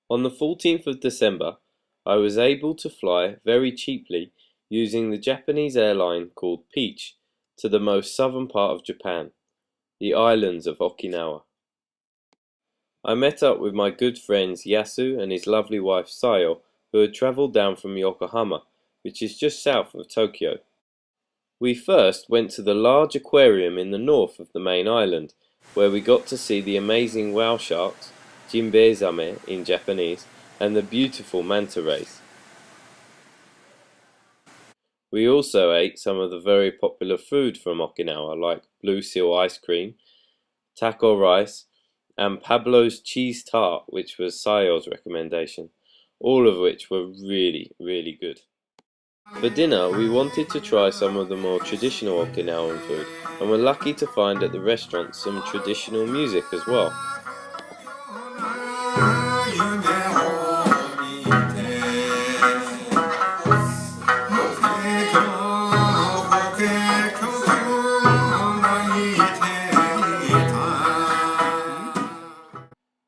On the 14th of December, I was able to fly very cheaply using the Japanese airline called Peach to the most southern part of Japan, the islands of Okinawa. I met up with my good friends Yasu and his lovely wife Sayo, who had travelled down from Yokohama, which is just south of Tokyo. We first went to the large aquarium in the north of the main island, where we got to see the amazing whale sharks, jinbei-zame in Japanese, and the beautiful manta rays. We also ate some of the very popular food from Okinawa, like blue seal ice cream, taco rice, and Pablo's cheese tart, which was Sayo's recommendation, all of which were really good. For dinner, we wanted to try some of the more traditional Okinawan food, and were lucky to find at the restaurant some traditional music as well.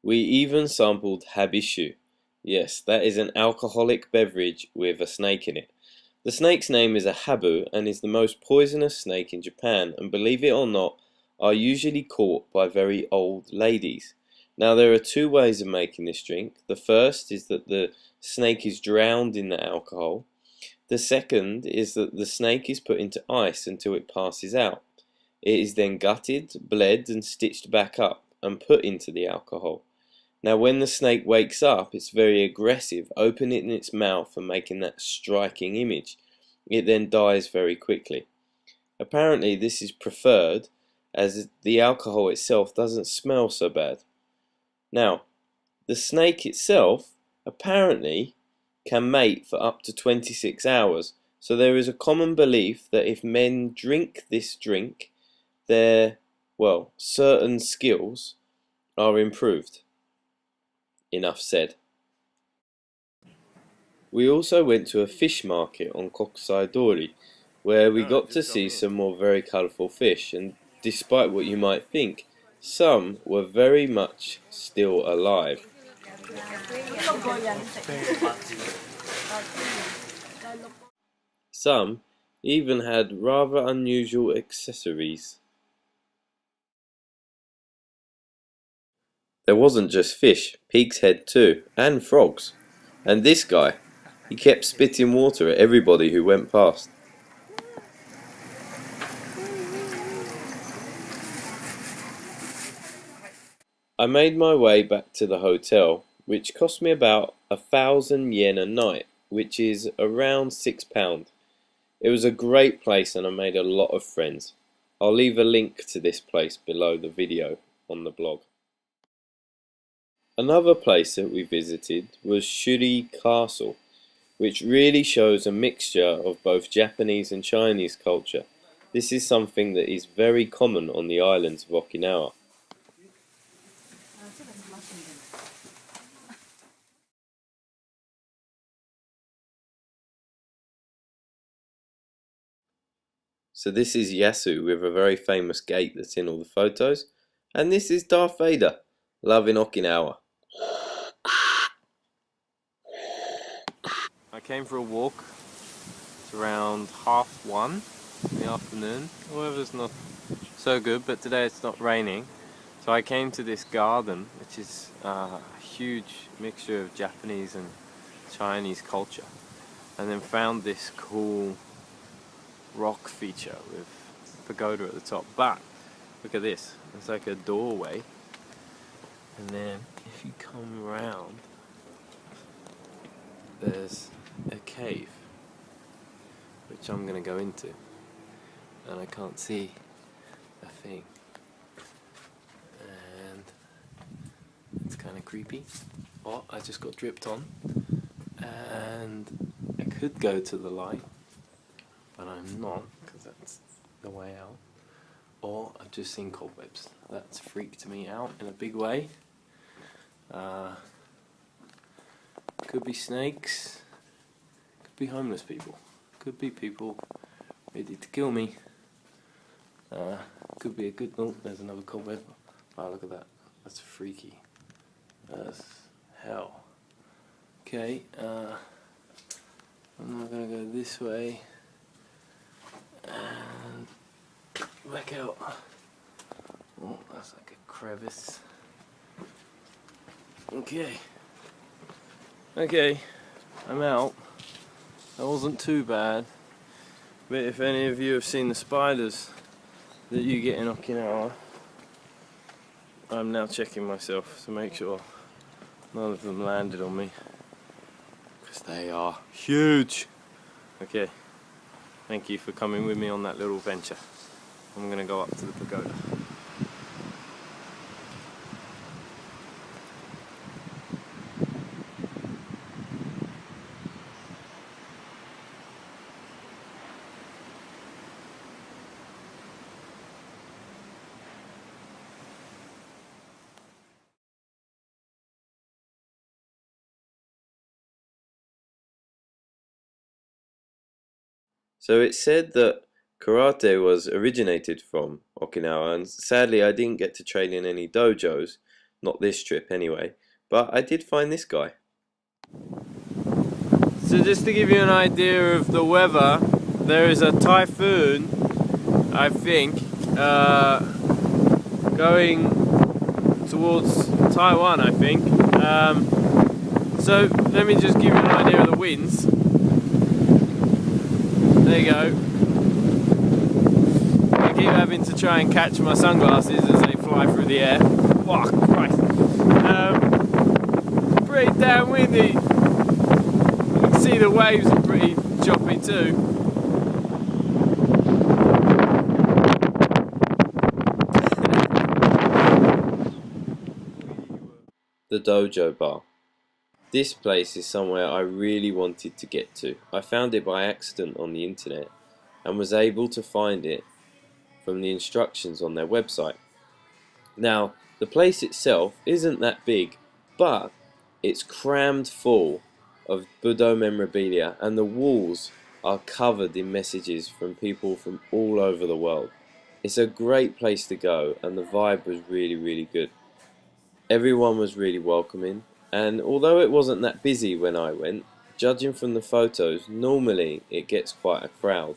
We even sampled habishu. Yes, that is an alcoholic beverage with a snake in it. The snake's name is a habu and is the most poisonous snake in Japan, and believe it or not, are usually caught by very old ladies. Now there are two ways of making this drink. The first is that the snake is drowned in the alcohol. The second is that the snake is put into ice until it passes out. It is then gutted, bled and stitched back up and put into the alcohol. Now when the snake wakes up, it's very aggressive, opening its mouth and making that striking image. It then dies very quickly. Apparently this is preferred as the alcohol itself doesn't smell so bad. Now, the snake itself apparently can mate for up to 26 hours, so there is a common belief that if men drink this drink, their, well, certain skills are improved. Enough said. We also went to a fish market on Kokusai Dori, where we got to see some more very colourful fish, and despite what you might think, some were very much still alive. Some even had rather unusual accessories. There wasn't just fish, pig's head too, and frogs. And this guy, he kept spitting water at everybody who went past. I made my way back to the hotel, which cost me about 1,000 yen a night, which is around £6. It was a great place and I made a lot of friends. I'll leave a link to this place below the video on the blog. Another place that we visited was Shuri Castle, which really shows a mixture of both Japanese and Chinese culture. This is something that is very common on the islands of Okinawa. So this is Yasu with a very famous gate that's in all the photos. And this is Darth Vader, loving Okinawa. I came for a walk. It's around 1:30 in the afternoon. The weather's not so good, but today it's not raining. So I came to this garden, which is a huge mixture of Japanese and Chinese culture. And then found this cool rock feature with a pagoda at the top. But look at this, it's like a doorway, and then if you come around, there's a cave which I'm gonna go into, and I can't see a thing, and it's kind of creepy. Oh, I just got dripped on, and I could go to the light, but I'm not, because that's the way out. Or I've just seen cobwebs. That's freaked me out in a big way. Could be snakes, could be homeless people, could be people ready to kill me. Could be a good, oh, there's another cobweb. Wow, look at that, that's freaky as hell. Okay, I'm now going to go this way and back out. Oh, that's like a crevice. Okay, I'm out. That wasn't too bad, but if any of you have seen the spiders that you get in Okinawa, I'm now checking myself to make sure none of them landed on me, because they are huge. Okay, thank you for coming with me on that little venture. I'm going to go up to the pagoda. So it's said that karate was originated from Okinawa, and sadly I didn't get to train in any dojos, not this trip anyway, but I did find this guy. So just to give you an idea of the weather, there is a typhoon, I think, going towards Taiwan, I think. So let me just give you an idea of the winds. There you go. I keep having to try and catch my sunglasses as they fly through the air. Oh, Christ. Pretty damn windy. You can see the waves are pretty choppy too. The Dojo Bar. This place is somewhere I really wanted to get to. I found it by accident on the internet and was able to find it from the instructions on their website. Now, the place itself isn't that big, but it's crammed full of Budo memorabilia, and the walls are covered in messages from people from all over the world. It's a great place to go, and the vibe was really good. Everyone was really welcoming, and although it wasn't that busy when I went, judging from the photos, normally it gets quite a crowd.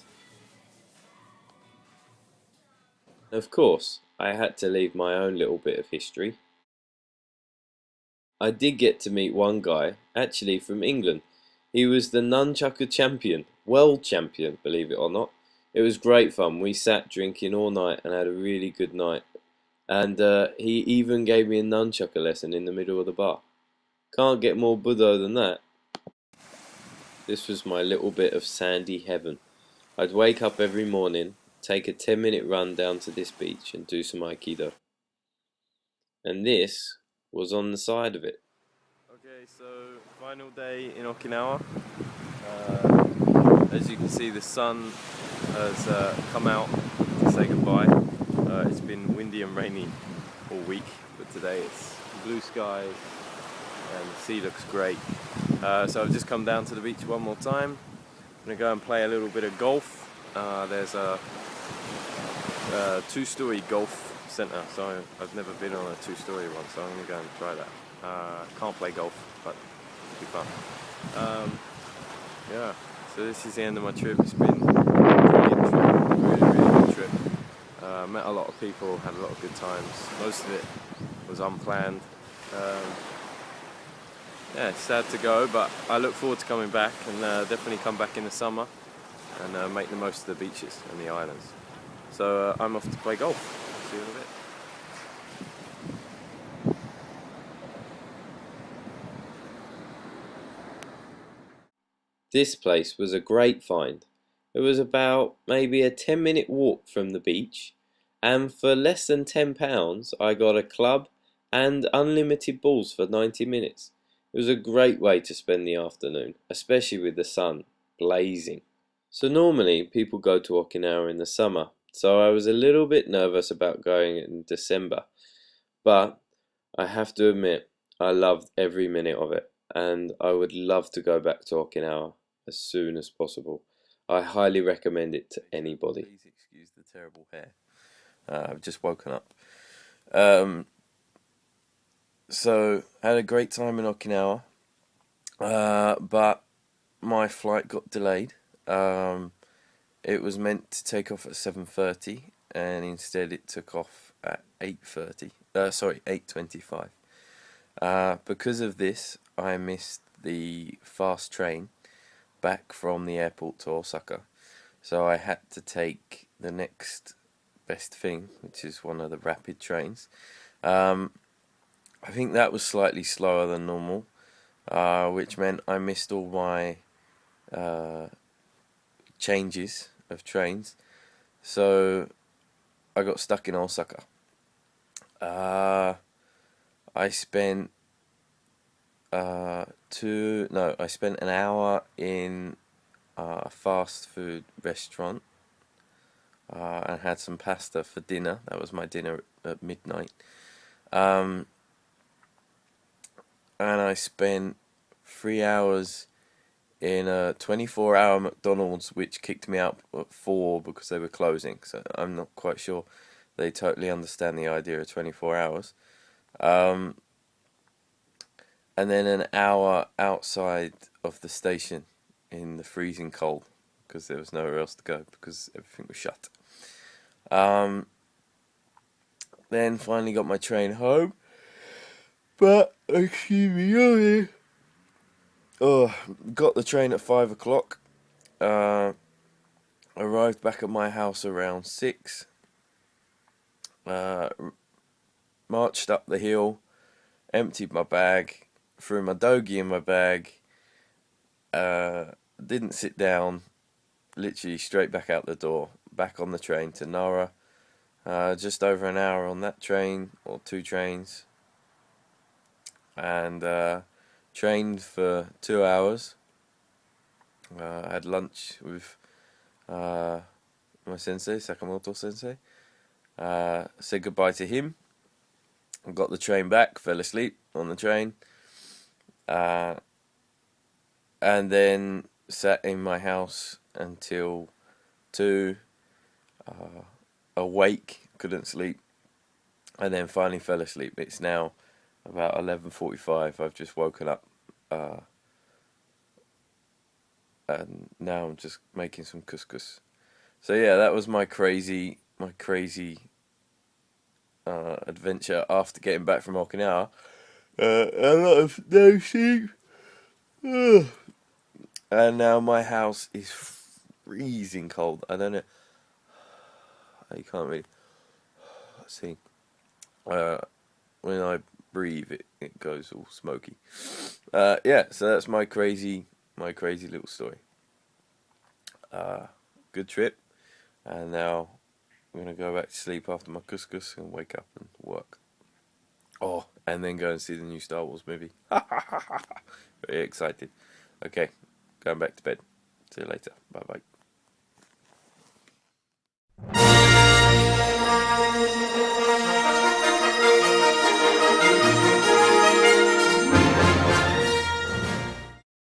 Of course, I had to leave my own little bit of history. I did get to meet one guy, actually from England. He was the nunchaku champion, world champion, believe it or not. It was great fun. We sat drinking all night and had a really good night. And he even gave me a nunchaku lesson in the middle of the bar. Can't get more Budo than that. This was my little bit of sandy heaven. I'd wake up every morning, take a 10-minute run down to this beach and do some aikido. And this was on the side of it. Okay, so final day in Okinawa. As you can see, the sun has come out to say goodbye. It's been windy and rainy all week, but today it's blue skies and the sea looks great. So I've just come down to the beach one more time. I'm going to go and play a little bit of golf. There's a two-story golf centre, so I've never been on a two-story one, so I'm going to go and try that. Can't play golf, but it'll be fun. Yeah, so this is the end of my trip. It's been a brilliant trip, really good trip. Met a lot of people, had a lot of good times. Most of it was unplanned. Yeah, it's sad to go, but I look forward to coming back, and definitely come back in the summer and make the most of the beaches and the islands. So I'm off to play golf. See you in a bit. This place was a great find. It was about maybe a 10-minute walk from the beach, and for less than £10 I got a club and unlimited balls for 90 minutes. It was a great way to spend the afternoon, especially with the sun blazing. So normally people go to Okinawa in the summer, so I was a little bit nervous about going in December, but I have to admit I loved every minute of it, and I would love to go back to Okinawa as soon as possible. I highly recommend it to anybody. Please excuse the terrible hair. I've just woken up. So, I had a great time in Okinawa. But my flight got delayed. Um, it was meant to take off at 7:30, and instead it took off at 8:30. Sorry, 8:25. Because of this, I missed the fast train back from the airport to Osaka. So I had to take the next best thing, which is one of the rapid trains. Um, I think that was slightly slower than normal, which meant I missed all my uh, changes of trains. So I got stuck in Osaka. Uh, I spent I spent an hour in a fast food restaurant and had some pasta for dinner. That was my dinner at midnight. Um, and I spent 3 hours in a 24-hour McDonald's, which kicked me out at 4 because they were closing. So I'm not quite sure they totally understand the idea of 24 hours. Um, and then an hour outside of the station in the freezing cold because there was nowhere else to go because everything was shut. Then finally got my train home. But, excuse me, got the train at 5 o'clock. Arrived back at my house around 6. Marched up the hill, emptied my bag, threw my dogie in my bag, didn't sit down, literally straight back out the door, back on the train to Nara. Just over an hour on that train, or 2 trains, and trained for 2 hours. I had lunch with my sensei, Sakamoto sensei. Said goodbye to him. Got the train back, fell asleep on the train. And then sat in my house until 2, awake, couldn't sleep, and then finally fell asleep. It's now about 11:45. I've just woken up, and now I'm just making some couscous. So yeah, that was my crazy adventure after getting back from Okinawa. A lot of no sleep. And now my house is freezing cold. I don't know. You can't really see. When I breathe, it goes all smoky. Yeah, so that's my crazy little story. Good trip, and now I'm gonna go back to sleep after my couscous and wake up and work. Oh, and then go and see the new Star Wars movie. Very excited. Okay, going back to bed. See you later. Bye bye.